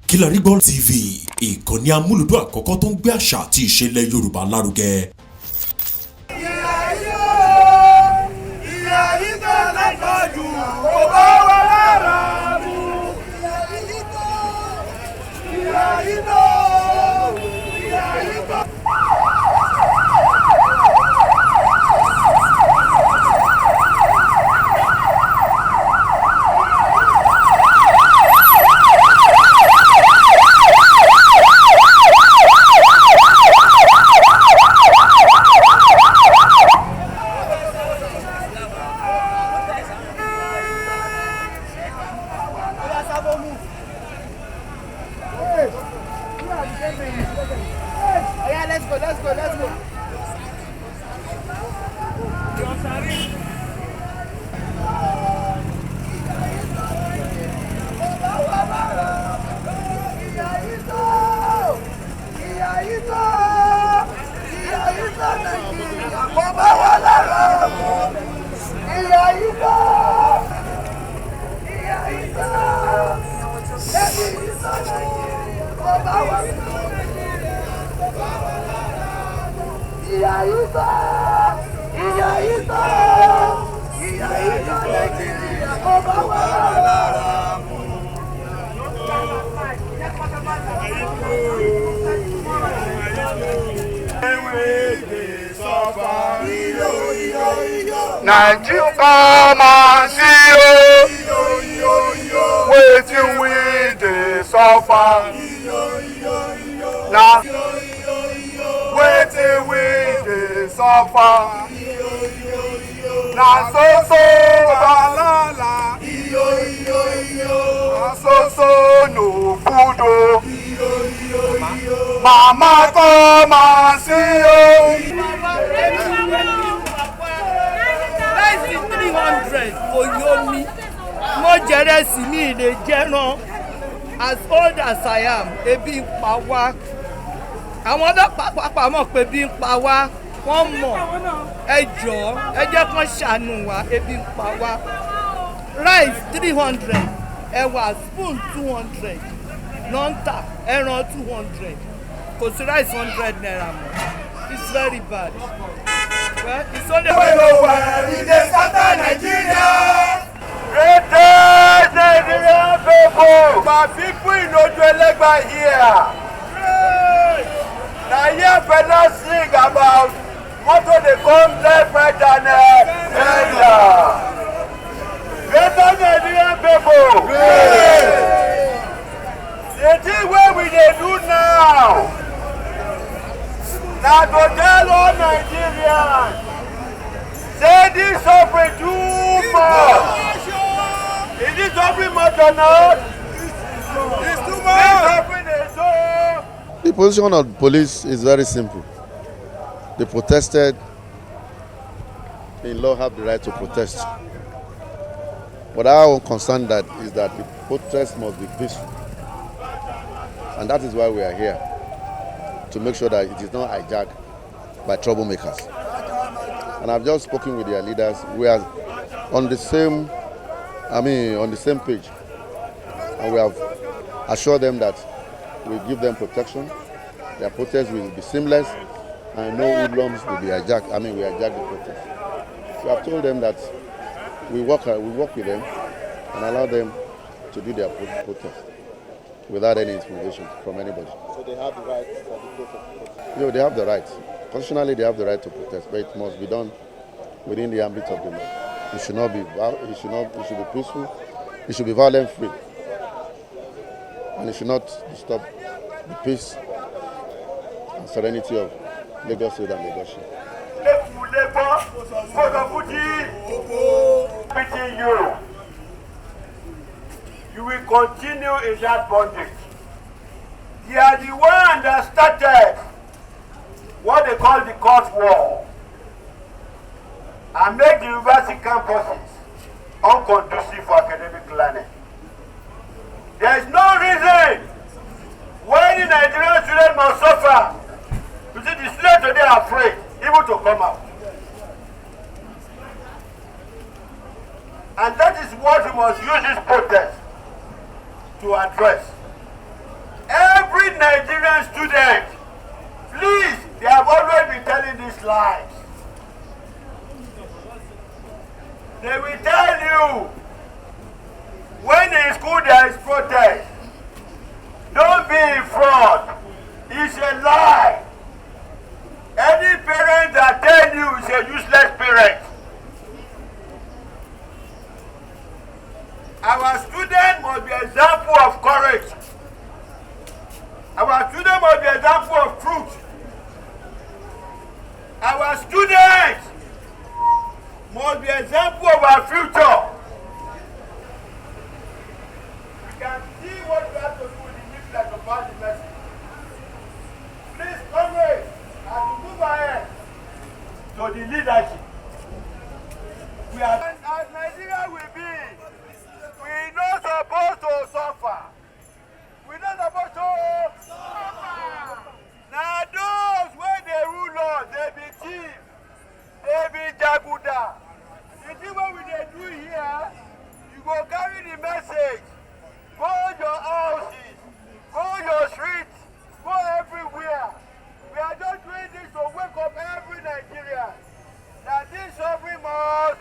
Kilarigbo TV, ìkànnì amúlùdún àkọ́kọ́ tó ń gbé àṣà àti ìṣẹ̀lẹ̀ Yorùbá lárugẹ. Let's go. Nigeria, come and see you. Waiting with the suffer. Now, waiting with the suffer. Now, so, la, la. So, no food. Mama, come and see you. 300 kò yó mi mo jẹrẹ sí mi lè jẹran as old as I am ebi ń pa wá àwọn ọlọ́pàá pàápàá mọ̀ pé ebi ń pa wá wọ́n mọ̀ ẹ jọ̀ọ́ ẹ jẹ́ kán ṣàánú wa ebi ń pa wá rice 300 ẹ̀wà spoon 200 nọ́ńtà ẹran 200 kò sí rice 100 naira mọ́ it's very bad. Well, it's only in the Southern Nigeria. Greatest Nigerian people. My people in Ojuelegba here. Now here fellas sing about what they come left, right and center. Greatest Nigerian people. The thing where we dey do now. Now to tell all Nigerians, say this suffering too much. Is this suffering much or not? It's too much. This suffering is so. The position of the police is very simple. They protested. In law have the right to protest. But our own concern that is that the protest must be peaceful. And that is why we are here. To make sure that it is not hijacked by troublemakers. And I've just spoken with their leaders. We are on the same page. And we have assured them that we give them protection. Their protest will be seamless and no hoodlums will be hijacked. We hijack the protest. We have told them that we work with them and allow them to do their protest without any intimidation from anybody. So they have the right for the protest? Yeah, they have the right. Constitutionally, they have the right to protest, but it must be done within the ambit of the law. It should not be. It should be peaceful. It should be violence-free, and it should not disturb the peace and serenity of Lagos State and Lagos. You will continue in that bondage. They are the one that started what they call the court war and make the university campuses unconducive for academic learning. There is no reason why the Nigerian students must suffer. You see, the students today are afraid even to come out. And that is what we must use this protest to address. every Nigerian student, please, they have always been telling these lies. They will tell you, when in school there is protest, don't be in fraud. It's a lie. Any parent that tells you is a useless parent. Our students must be an example of courage. Our students must be an example of truth. Our students must be an example of our future. We can see what we have to do with the leaflet to pass the message. Please, comrades, as we move ahead to the leadership, we are, as Nigeria will be, we're not supposed to suffer. We're not supposed to suffer. Now those when they rule us, they be thieves, they be jaguda. You see what we dey do here? You go carry the message, go your houses, go your streets, go everywhere. We are just doing this to wake up every Nigerian that this suffering must,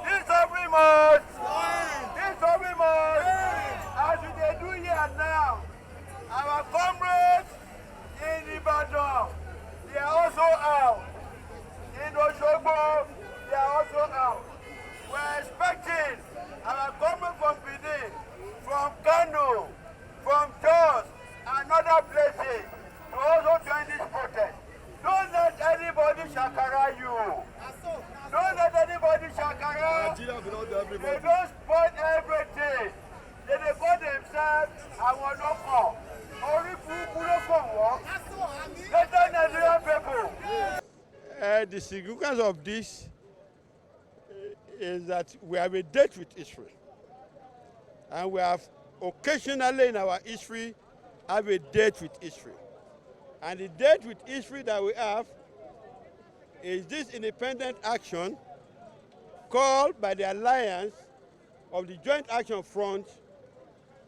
this suffering must, this suffering must. As we dey do here now, our comrades in Ibadan, they are also out. In Osogbo, they are also out. We're expecting our comrades from Benin, from Kano, from Jos, and other places to also join this protest. Don't let anybody shakara you. Don't let anybody shakara. They don't spoil everything. They call themselves our local. Let the Nigerian people. The significance of this is that we have a date with Israel. And we have occasionally in our history have a date with Israel. And the date with Israel that we have is this independent action called by the alliance of the Joint Action Front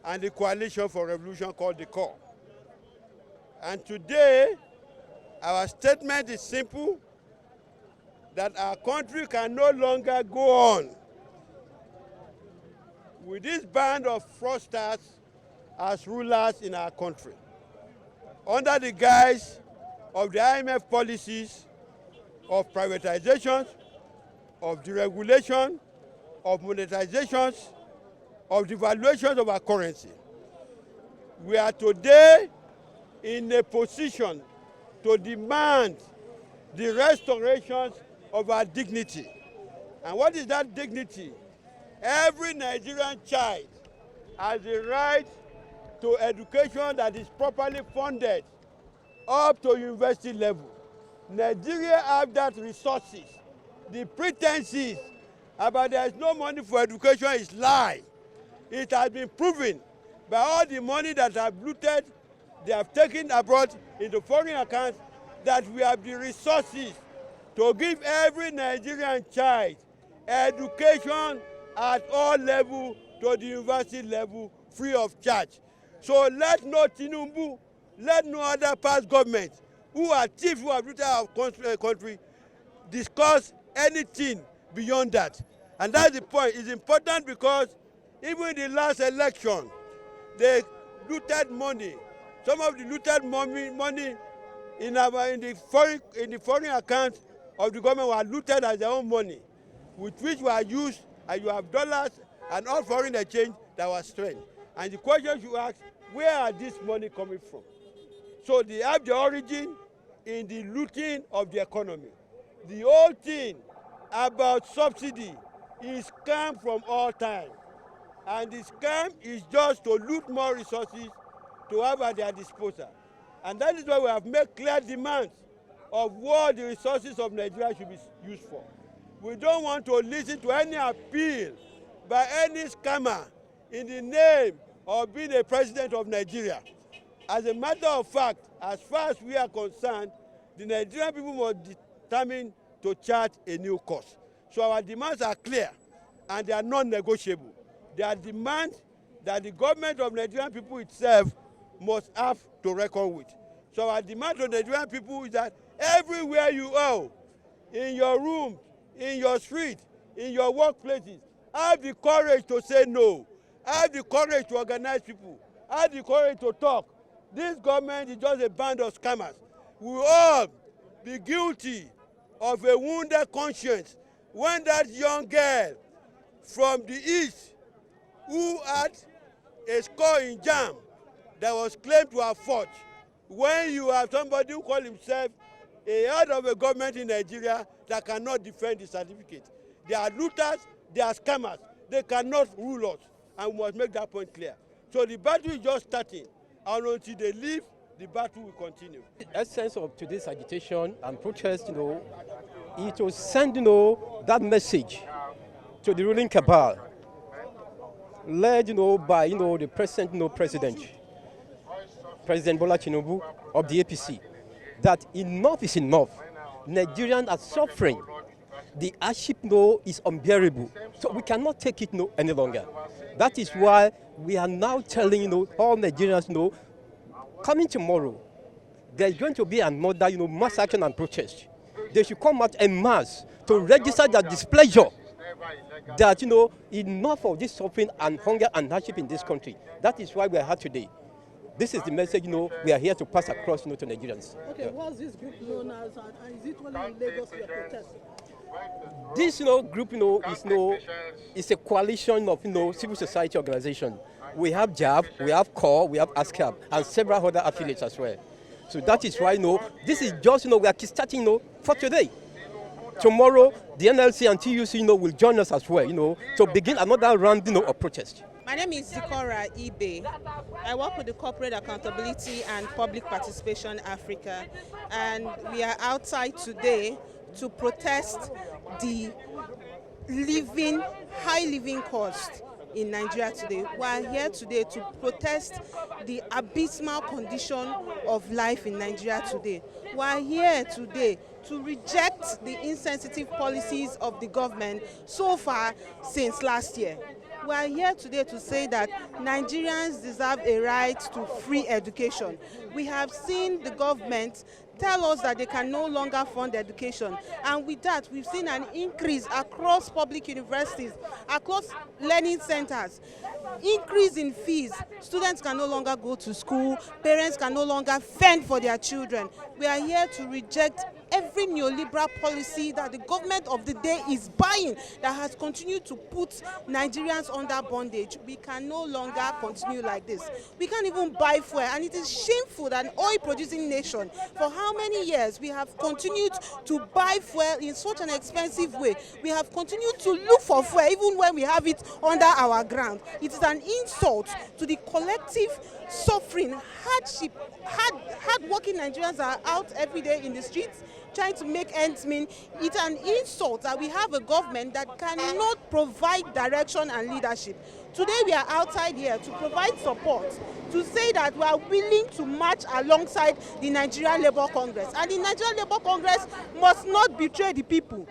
and the Coalition for Revolution called the CORE. And today, our statement is simple, that our country can no longer go on with this band of fraudsters as rulers in our country. Under the guise of the IMF policies of privatizations, of deregulation, of monetizations, of devaluations of our currency. We are today in a position to demand the restoration of our dignity. And what is that dignity? Every Nigerian child has the right to education that is properly funded up to university level. Nigeria have that resources. The pretenses about there is no money for education is lie. It has been proven by all the money that have looted, they have taken abroad into foreign accounts, that we have the resources to give every Nigerian child education at all levels to the university level free of charge. So let no Tinubu, let no other past government who are thieves who have looted our country discuss anything beyond that. And that's the point. It's important because even in the last election, they looted money. Some of the looted money in the foreign account of the government were looted as their own money, with which were used, and you have dollars and all foreign exchange that was strained. And the question you ask, where are this money coming from? So they have the origin in the looting of the economy. The whole thing about subsidy is scam from all time. And the scam is just to loot more resources to have at their disposal. And that is why we have made clear demands of what the resources of Nigeria should be used for. We don't want to listen to any appeal by any scammer in the name of being a president of Nigeria. As a matter of fact, as far as we are concerned, the Nigerian people were determined to chart a new course. So our demands are clear and they are non-negotiable. They are demands that the government of Nigerian people itself must have to reckon with. So our demand to the Nigerian people is that everywhere you are, in your room, in your street, in your workplaces, have the courage to say no. Have the courage to organize people. Have the courage to talk. This government is just a band of scammers. We will all be guilty of a wounded conscience when that young girl from the east who had a score in JAMB that was claimed to have fought. When you have somebody who calls himself a head of a government in Nigeria that cannot defend the certificate. They are looters, they are scammers. They cannot rule us, and we must make that point clear. So the battle is just starting, and until they leave, the battle will continue. The essence of today's agitation and protest, it will send, that message to the ruling cabal, led, by, the present, President Bola Tinubu of the APC, that enough is enough. Nigerians are suffering. The hardship, is unbearable. So we cannot take it, any longer. That is why we are now telling, all Nigerians, coming tomorrow, there's going to be another, mass action and protest. They should come out en masse to register their displeasure that, enough of this suffering and hunger and hardship in this country. That is why we are here today. This is the message, we are here to pass across, to Nigerians. Okay, what's this group known as, and is it only in Lagos we are protesting? This, group, is a coalition of, civil society organizations. We have JAB, we have CORE, we have ASCAP, and several other affiliates as well. So that is why, this is just, we are starting, for today. Tomorrow, the NLC and TUC, will join us as well, to begin another round, of protest. My name is Zikora Ibe. I work with the Corporate Accountability and Public Participation Africa, and we are outside today to protest the high living cost in Nigeria today. We are here today to protest the abysmal condition of life in Nigeria today. We are here today to reject the insensitive policies of the government so far since last year. We are here today to say that Nigerians deserve a right to free education. We have seen the government tell us that they can no longer fund education, and with that we've seen an increase across public universities, across learning centers, increase in fees. Students can no longer go to school, parents can no longer fend for their children. We are here to reject every neoliberal policy that the government of the day is buying that has continued to put Nigerians under bondage. We can no longer continue like this. We can't even buy fuel, and it is shameful that an oil-producing nation, for how many years we have continued to buy fuel in such an expensive way. We have continued to look for fuel even when we have it under our ground. It is an insult to the collective suffering, hardship. Hard-working Nigerians are out every day in the streets trying to make ends meet. It's an insult that we have a government that cannot provide direction and leadership. Today we are outside here to provide support, to say that we are willing to march alongside the Nigerian Labour Congress. And the Nigerian Labour Congress must not betray the people.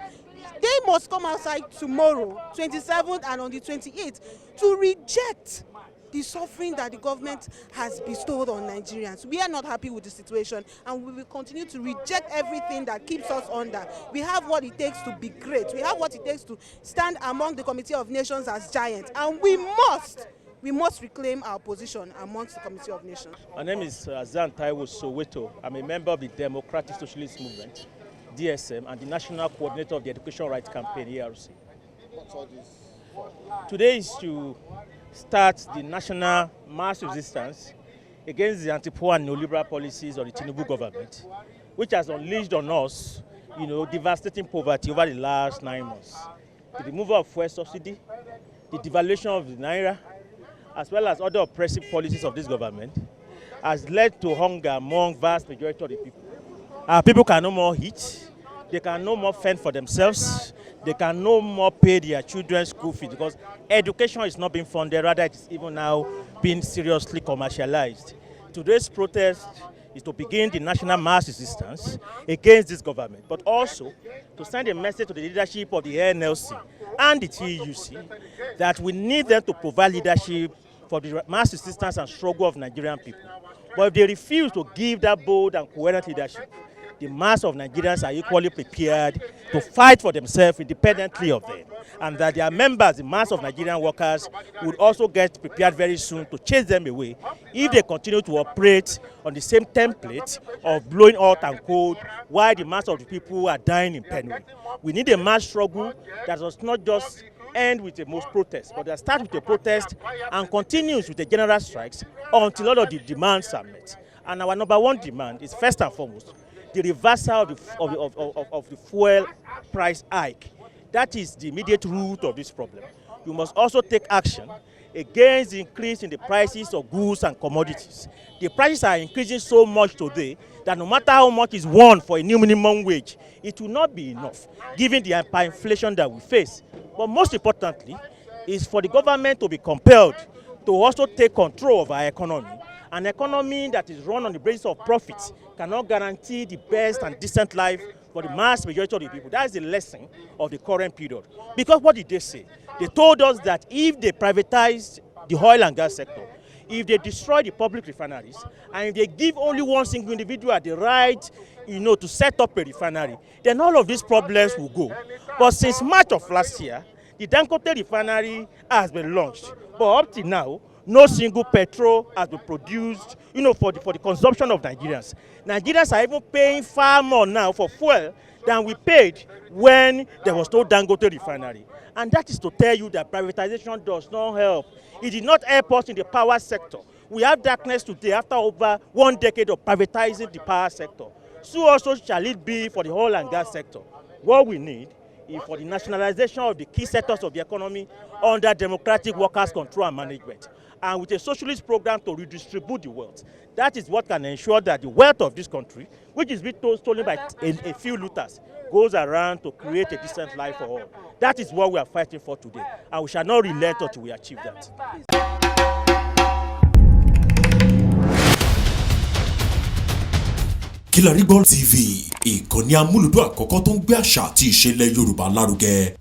They must come outside tomorrow, 27th and on the 28th, to reject the suffering that the government has bestowed on Nigerians. We are not happy with the situation, and we will continue to reject everything that keeps us under. We have what it takes to be great. We have what it takes to stand among the Committee of Nations as giants, and we must reclaim our position amongst the Committee of Nations. My name is Azan Taiwo Soweto. I'm a member of the Democratic Socialist Movement, DSM, and the National Coordinator of the Education Rights Campaign, ERC. What's all this? Today is to start the national mass resistance against the anti-poor and neoliberal policies of the Tinubu government, which has unleashed on us, devastating poverty over the last 9 months. The removal of fuel subsidy, the devaluation of the naira, as well as other oppressive policies of this government, has led to hunger among vast majority of the people. Our people can no more eat, they can no more fend for themselves, they can no more pay their children's school fees because education is not being funded, rather it is even now being seriously commercialized. Today's protest is to begin the national mass resistance against this government, but also to send a message to the leadership of the NLC and the TUC that we need them to provide leadership for the mass resistance and struggle of Nigerian people. But if they refuse to give that bold and coherent leadership, the mass of Nigerians are equally prepared to fight for themselves independently of them, and that their members, the mass of Nigerian workers, would also get prepared very soon to chase them away if they continue to operate on the same template of blowing hot and cold while the mass of the people are dying in penury. We need a mass struggle that does not just end with the most protests, but that starts with a protest and continues with the general strikes until all of the demands are met. And our number one demand is first and foremost the reversal of the fuel price hike. That is the immediate root of this problem. You must also take action against the increase in the prices of goods and commodities. The prices are increasing so much today that no matter how much is won for a new minimum wage, it will not be enough, given the hyperinflation that we face. But most importantly, is for the government to be compelled to also take control of our economy. An economy that is run on the basis of profits cannot guarantee the best and decent life for the mass majority of the people. That is the lesson of the current period. Because what did they say? They told us that if they privatized the oil and gas sector, if they destroy the public refineries, and if they give only one single individual the right, to set up a refinery, then all of these problems will go. But since March of last year, the Dangote refinery has been launched. But up till now, no single petrol has been produced, for the consumption of Nigerians. Nigerians are even paying far more now for fuel than we paid when there was no Dangote refinery. And that is to tell you that privatization does not help. It did not help us in the power sector. We have darkness today after over 1 decade of privatizing the power sector. So also shall it be for the oil and gas sector. What we need is for the nationalization of the key sectors of the economy under democratic workers' control and management, and with a socialist program to redistribute the wealth. That is what can ensure that the wealth of this country, which is being stolen by a few looters, goes around to create a decent life for all. That is what we are fighting for today, and we shall not relent until we achieve that. Kilarigbo TV, ìkànnì amúlùdún àkọ́kọ́ tó ń gbé àṣà àti ìṣẹ̀lẹ̀ Yorùbá lárugẹ.